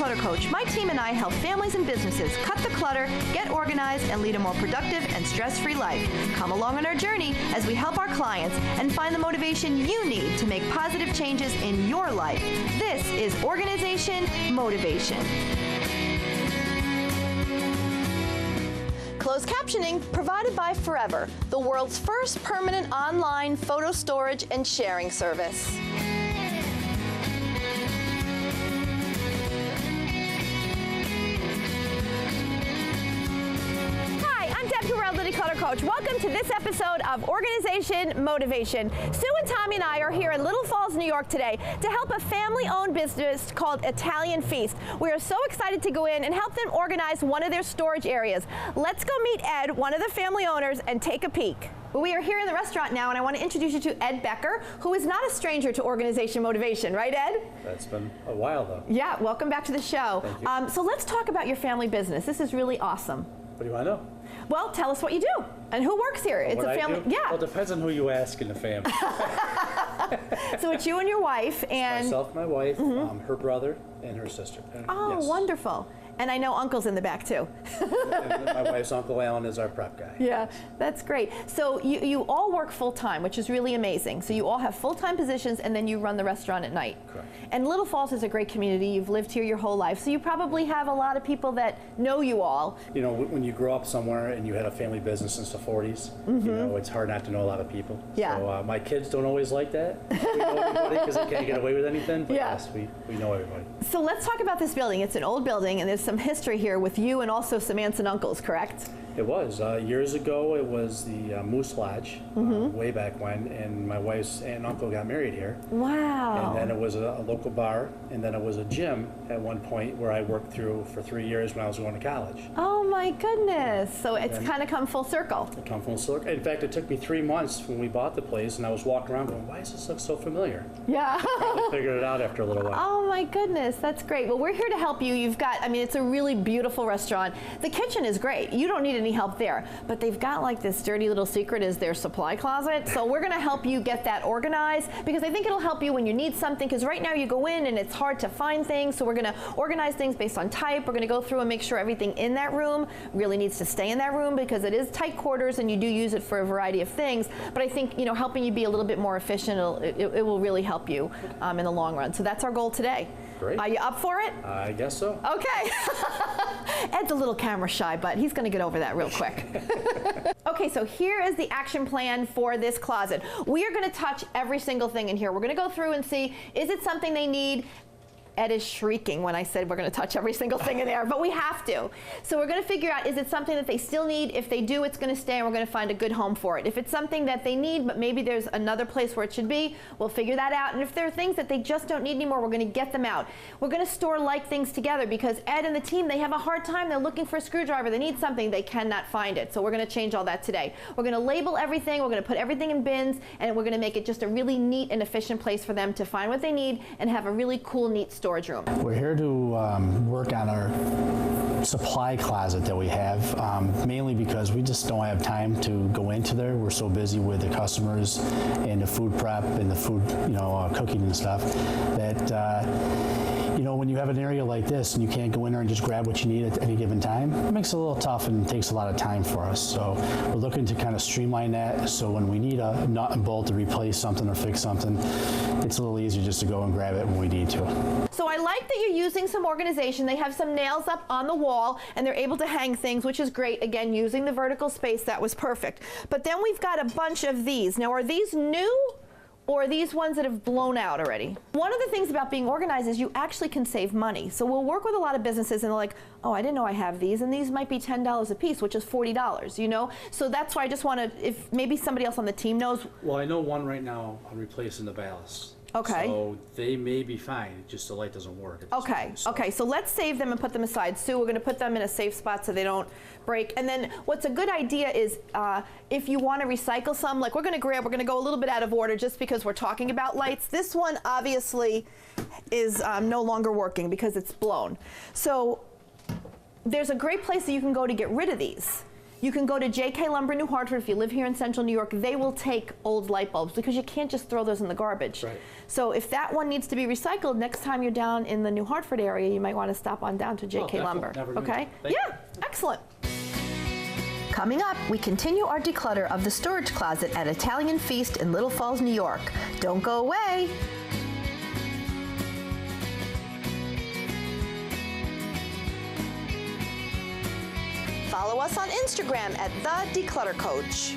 Clutter Coach, my team and I help families and businesses cut the clutter, get organized, and lead a more productive and stress-free life. Come along on our journey as we help our clients and find the motivation you need to make positive changes in your life. This is Organization Motivation. Closed captioning provided by Forever, the world's first permanent online photo storage and sharing service. Clutter Coach. Welcome to this episode of Organization Motivation. Sue and Tommy and I are here in Little Falls, New York today to help a family-owned business called Italian Feast. We are so excited to go in and help them organize one of their storage areas. Let's go meet Ed, one of the family owners, and take a peek. Well, we are here in the restaurant now, and I want to introduce you to Ed Becker, who is not a stranger to Organization Motivation, right, Ed? That's been a while, though. Yeah, welcome back to the show. Thank you. So let's talk about your family business. This is really awesome. What do you want to know? Well, tell us what you do and who works here. It's a family. Yeah. Well, it depends on who you ask in the family. So it's you and your wife and myself, my wife, her brother, and her sister. Oh, yes. Wonderful. And I know Uncle's in the back too. And my wife's Uncle Alan is our prep guy. Yeah, that's great. So you all work full-time, which is really amazing. So you all have full-time positions and then you run the restaurant at night. Correct. And Little Falls is a great community. You've lived here your whole life. So you probably have a lot of people that know you all. You know, when you grow up somewhere and you had a family business since the 40s, you know, it's hard not to know a lot of people. Yeah. So my kids don't always like that. We know everybody because they can't get away with anything. But yes, we know everybody. So let's talk about this building. It's an old building and there's some history here with you and also some aunts and uncles, correct? It was. Years ago, it was the Moose Lodge, way back when, and my wife's aunt and uncle got married here. Wow. And then it was a local bar, and then it was a gym at one point where I worked through for 3 years when I was going to college. Oh my goodness. So it's kind of come full circle. It come full circle. In fact, it took me 3 months when we bought the place, and I was walking around going, why does this look so familiar? Yeah. I figured it out after a little while. Oh my goodness, that's great. Well, we're here to help you. You've got, I mean, it's a really beautiful restaurant. The kitchen is great. You don't need any help there, but they've got like this dirty little secret is their supply closet. So we're gonna help you get that organized because I think it'll help you when you need something, because right now you go in and it's hard to find things. So we're gonna organize things based on type. We're gonna go through and make sure everything in that room really needs to stay in that room because it is tight quarters and you do use it for a variety of things. But I think, you know, helping you be a little bit more efficient, it will really help you in the long run. So that's our goal today. Great. Are you up for it? I guess so. Okay. Ed's a little camera shy, but he's going to get over that real quick. Okay, so here is the action plan for this closet. We are going to touch every single thing in here. We're going to go through and see, is it something they need? Ed is shrieking when I said we're going to touch every single thing in there, but we have to. So we're going to figure out, is it something that they still need? If they do, it's going to stay and we're going to find a good home for it. If it's something that they need, but maybe there's another place where it should be, we'll figure that out. And if there are things that they just don't need anymore, we're going to get them out. We're going to store like things together because Ed and the team, they have a hard time. They're looking for a screwdriver. They need something. They cannot find it. So we're going to change all that today. We're going to label everything. We're going to put everything in bins, and we're going to make it just a really neat and efficient place for them to find what they need and have a really cool, neat storage room. We're here to work on our supply closet that we have, mainly because we just don't have time to go into there. We're so busy with the customers and the food prep and the food, cooking and stuff that, when you have an area like this and you can't go in there and just grab what you need at any given time, it makes it a little tough and takes a lot of time for us. So we're looking to kind of streamline that so when we need a nut and bolt to replace something or fix something, it's a little easier just to go and grab it when we need to. So I like that you're using some organization. They have some nails up on the wall and they're able to hang things, which is great. Again, using the vertical space, that was perfect. But then we've got a bunch of these. Now, are these new? Or are these ones that have blown out already? One of the things about being organized is you actually can save money. So we'll work with a lot of businesses and they're like, oh, I didn't know I have these, and these might be $10 a piece, which is $40, So that's why I just want to, if maybe somebody else on the team knows. Well, I know one right now, I'm replacing the ballast. Okay. So they may be fine, just the light doesn't work. Okay, so let's save them and put them aside. Sue, we're going to put them in a safe spot so they don't break. And then what's a good idea is if you want to recycle some, like we're going to go a little bit out of order just because we're talking about lights. This one obviously is no longer working because it's blown. So there's a great place that you can go to get rid of these. You can go to JK Lumber New Hartford. If you live here in central New York, they will take old light bulbs because you can't just throw those in the garbage. Right. So if that one needs to be recycled, next time you're down in the New Hartford area, you might want to stop on down to JK definitely. Lumber. Never knew. Okay? Thank Yeah, excellent. Coming up, we continue our declutter of the storage closet at Italian Feast in Little Falls, New York. Don't go away. Follow us on Instagram at The Declutter Coach.